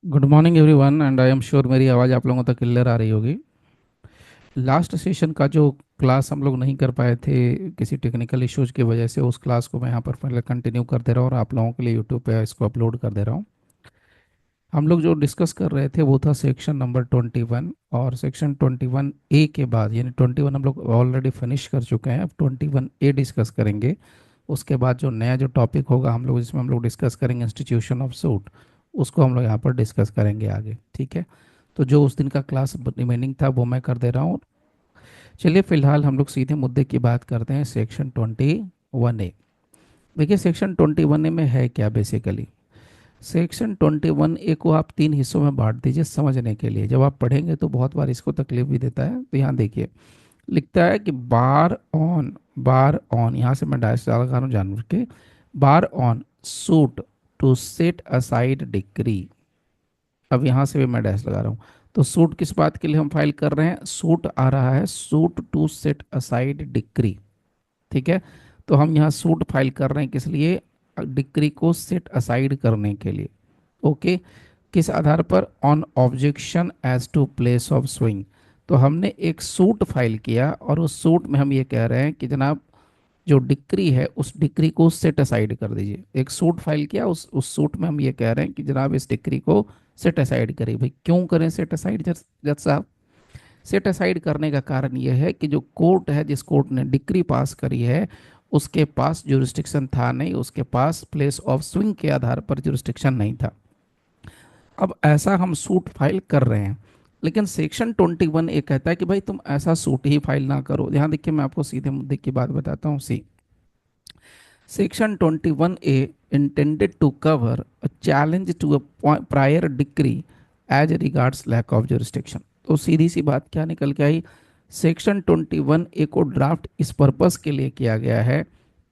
Good morning everyone and I am sure मेरी आवाज़ आप लोगों तक क्लियर आ रही होगी। लास्ट सेशन का जो क्लास हम लोग नहीं कर पाए थे किसी टेक्निकल इश्यूज की वजह से, उस क्लास को मैं यहाँ पर पहले कंटिन्यू कर दे रहा हूँ और आप लोगों के लिए यूट्यूब पे इसको अपलोड कर दे रहा हूँ। हम लोग जो डिस्कस कर रहे थे वो था सेक्शन नंबर 21, और सेक्शन 21A के बाद यानी 21 हम लोग ऑलरेडी फिनिश कर चुके हैं। अब 21A डिस्कस करेंगे। उसके बाद जो नया जो टॉपिक होगा हम लोग, जिसमें हम लोग डिस्कस करेंगे इंस्टीट्यूशन ऑफ सूट, उसको हम लोग यहाँ पर डिस्कस करेंगे आगे। ठीक है, तो जो उस दिन का क्लास रिमेनिंग था वो मैं कर दे रहा हूँ। चलिए फिलहाल हम लोग सीधे मुद्दे की बात करते हैं। सेक्शन 21A, देखिए सेक्शन 21A में है क्या बेसिकली। सेक्शन 21A को आप तीन हिस्सों में बांट दीजिए समझने के लिए। जब आप पढ़ेंगे तो बहुत बार इसको तकलीफ भी देता है। तो यहाँ देखिए, लिखता है कि बार ऑन, यहाँ से मैं डायरेक्ट लगा रहा हूँ जानवर के, bar on suit to set aside decree. अब यहाँ से भी मैं डैश लगा रहा हूँ। तो सूट किस बात के लिए हम फाइल कर रहे हैं? सूट आ रहा है suit to set aside decree. ठीक है, तो हम यहाँ सूट फाइल कर रहे हैं किस लिए? डिक्री को सेट असाइड करने के लिए। ओके, किस आधार पर? On objection as to place of suing. तो हमने एक सूट फाइल किया और उस सूट में हम ये कह रहे हैं कि जनाब जो डिक्री है उस डिक्री को सेट असाइड कर दीजिए। एक सूट फाइल किया, उस सूट में हम ये कह रहे हैं कि जनाब इस डिक्री को सेट असाइड करिए। भाई क्यों करें सेट असाइड जज साहब? सेट असाइड करने का कारण यह है कि जो कोर्ट है, जिस कोर्ट ने डिक्री पास करी है, उसके पास जुरिस्डिक्शन था नहीं, उसके पास प्लेस ऑफ स्विंग के आधार पर जुरिस्डिक्शन नहीं था। अब ऐसा हम सूट फाइल कर रहे हैं, लेकिन सेक्शन 21 ये कहता है कि भाई तुम ऐसा सूट ही फाइल ना करो। यहाँ देखिए मैं आपको सीधे मुद्दे की बात बताता हूँ। सी Section 21A intended to cover a challenge to a prior decree as regards lack of jurisdiction। तो सीधी सी बात क्या निकल के आई? सेक्शन 21A को ड्राफ्ट इस पर्पस के लिए किया गया है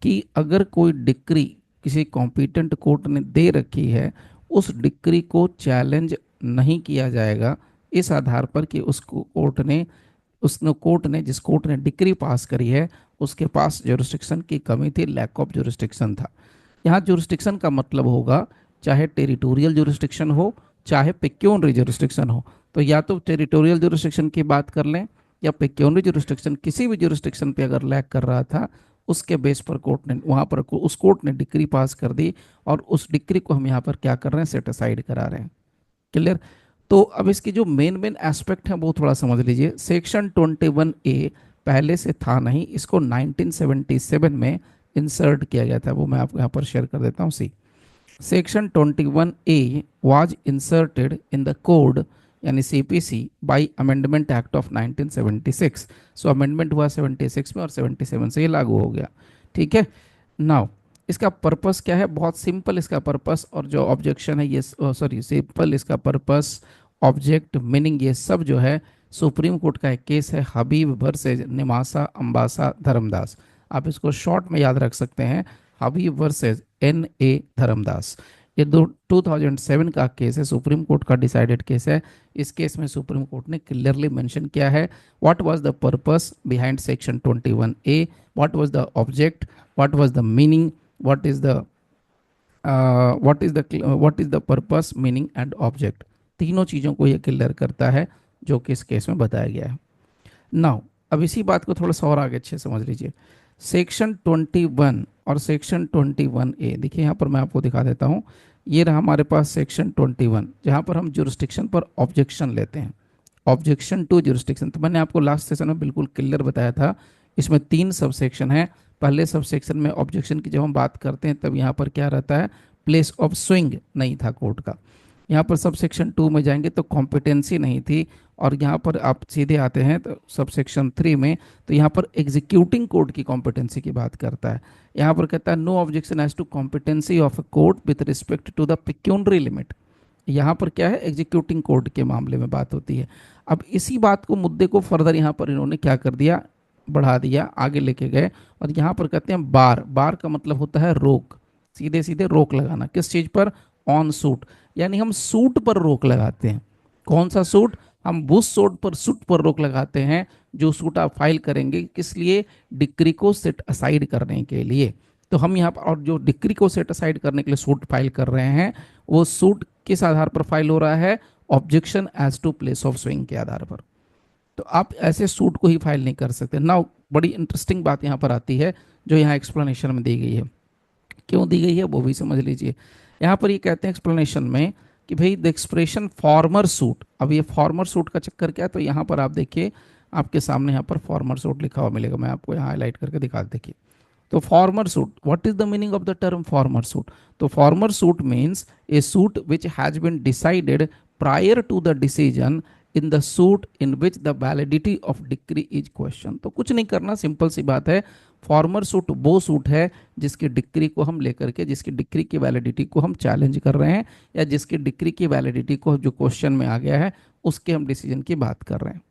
कि अगर कोई डिक्री किसी कॉम्पिटेंट कोर्ट ने दे रखी है, उस डिक्री को चैलेंज नहीं किया जाएगा इस आधार पर कि उसको कोर्ट ने जिस कोर्ट ने डिक्री पास करी है उसके पास जुरिस्डिक्शन की कमी थी, लैक ऑफ जुरिस्डिक्शन था। यहाँ जुरिस्डिक्शन का मतलब होगा चाहे टेरिटोरियल जुरिस्डिक्शन हो, चाहे पेक्यूनरी जुरिस्डिक्शन हो। तो या तो टेरिटोरियल जुरिस्डिक्शन की बात कर लें या पेक्यूनरी जुरिस्डिक्शन, किसी भी जुरिस्डिक्शन पे अगर लैक कर रहा था उसके बेस पर कोर्ट ने वहाँ पर उस कोर्ट ने डिक्री पास कर दी, और उस डिक्री को हम यहाँ पर क्या कर रहे हैं? सेट असाइड करा रहे हैं। क्लियर? तो अब इसकी जो मेन मेन एस्पेक्ट है वो थोड़ा समझ लीजिए। सेक्शन 21A पहले से था नहीं, इसको 1977 में इंसर्ट किया गया था। वो मैं आपको यहाँ पर शेयर कर देता हूँ। See section 21A was inserted in the code यानी CPC by amendment act of 1976। So amendment हुआ 76 में और 77 से ये लागू हो गया। ठीक है, नाउ इसका पर्पस क्या है? बहुत सिंपल इसका पर्पस, और जो ऑब्जेक्शन है ये सॉरी सिंपल इसका पर्पस, ऑब्जेक्ट, मीनिंग, ये सब जो है सुप्रीम कोर्ट का एक केस है हबीब वर्सेज निमासा अंबासा धर्मदास। आप इसको शॉर्ट में याद रख सकते हैं, हबीब वर्सेज NA धर्मदास। ये 2007 का केस है, सुप्रीम कोर्ट का डिसाइडेड केस है। इस केस में सुप्रीम कोर्ट ने क्लियरली मेंशन किया है what was the purpose behind section 21A, what was the object, what was the meaning, what is the what is the purpose, meaning and object। तीनों चीज़ों को ये क्लियर करता है जो कि इस केस में बताया गया है। नाउ अब इसी बात को थोड़ा सा और आगे अच्छे समझ लीजिए। सेक्शन 21 और सेक्शन 21A, देखिए यहाँ पर मैं आपको दिखा देता हूँ। ये रहा हमारे पास सेक्शन 21, जहाँ पर हम जुरिस्डिक्शन पर ऑब्जेक्शन लेते हैं, ऑब्जेक्शन टू जुरिस्डिक्शन। तो मैंने आपको लास्ट सेशन में बिल्कुल क्लियर बताया था, इसमें तीन सब सेक्शन है। पहले सब सेक्शन में ऑब्जेक्शन की जब हम बात करते हैं तब यहाँ पर क्या रहता है? प्लेस ऑफ स्विंग नहीं था कोर्ट का। यहाँ पर सब सेक्शन 2 में जाएंगे तो कॉम्पिटेंसी नहीं थी, और यहाँ पर आप सीधे आते हैं तो सब सेक्शन 3 में, तो यहाँ पर एग्जीक्यूटिंग कोर्ट की कॉम्पिटेंसी की बात करता है। यहाँ पर कहता है no objection as to competency of a court with respect to the pecuniary limit. यहाँ पर क्या है? एग्जीक्यूटिंग कोर्ट के मामले में बात होती है। अब इसी बात को, मुद्दे को फर्दर यहाँ पर इन्होंने क्या कर दिया? बढ़ा दिया, आगे लेके गए, और यहाँ पर कहते हैं बार। बार का मतलब होता है रोक, सीधे सीधे रोक लगाना। किस चीज पर? ऑन सूट, यानी हम सूट पर रोक लगाते हैं। कौन सा सूट? हम उस सूट पर रोक लगाते हैं जो सूट आप फाइल करेंगे। किस लिए? डिक्री को सेट असाइड करने के लिए। तो हम यहाँ पर, और जो डिक्री को सेट असाइड करने के लिए सूट फाइल कर रहे हैं, वो सूट किस आधार पर फाइल हो रहा है? Objection as to place of suing के आधार पर। तो आप ऐसे सूट को ही फाइल नहीं कर सकते ना। बड़ी इंटरेस्टिंग बात यहाँ पर आती है जो यहाँ एक्सप्लेनेशन में दी गई है। क्यों दी गई है वो भी समझ लीजिए। यहाँ पर ये कहते हैं एक्सप्लेनेशन में कि भाई द एक्सप्रेशन फॉर्मर सूट, अब ये फॉर्मर सूट का चक्कर क्या है, तो यहाँ पर आप देखिए, आपके सामने यहाँ पर फॉर्मर सूट लिखा हुआ मिलेगा, मैं आपको यहाँ हाईलाइट करके दिखा, देखिए। तो former suit, what is the meaning of the term former suit? तो former suit means a suit which has been decided prior to the decision in the suit in which the validity of decree is question. तो कुछ नहीं करना, simple सी बात है। Farmer suit वो suit है जिसकी डिक्री को हम लेकर के, जिसकी डिक्री की वैलिडिटी को हम चैलेंज कर रहे हैं, या जिसकी डिक्री की वैलिडिटी को जो क्वेश्चन में आ गया है उसके हम डिसीजन की बात कर रहे हैं।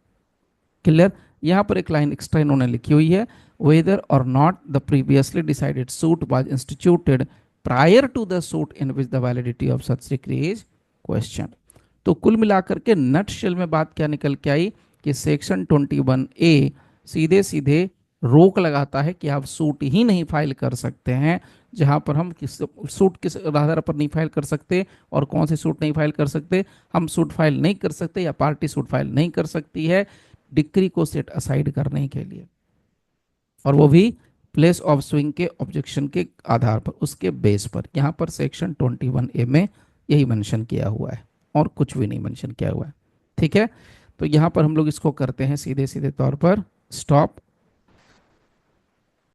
क्लियर? यहाँ पर एक लाइन एक्स्ट्रा इन्होंने लिखी हुई है, whether or not the previously decided suit was instituted prior to the suit in which the validity of such decree is question। तो कुल मिलाकर के नट शेल में बात क्या निकल के आई कि सेक्शन 21A सीधे सीधे रोक लगाता है कि आप सूट ही नहीं फाइल कर सकते हैं। जहां पर हम किस सूट किस आधार पर नहीं फाइल कर सकते, और कौन से सूट नहीं फाइल कर सकते? हम सूट फाइल नहीं कर सकते या पार्टी सूट फाइल नहीं कर सकती है डिक्री को सेट असाइड करने के लिए, और वो भी प्लेस ऑफ स्विंग के ऑब्जेक्शन के आधार पर, उसके बेस पर। यहाँ पर सेक्शन 21A में यही मेंशन किया हुआ है और कुछ भी नहीं मेंशन किया हुआ है। ठीक है, तो यहाँ पर हम लोग इसको करते हैं सीधे सीधे तौर पर स्टॉप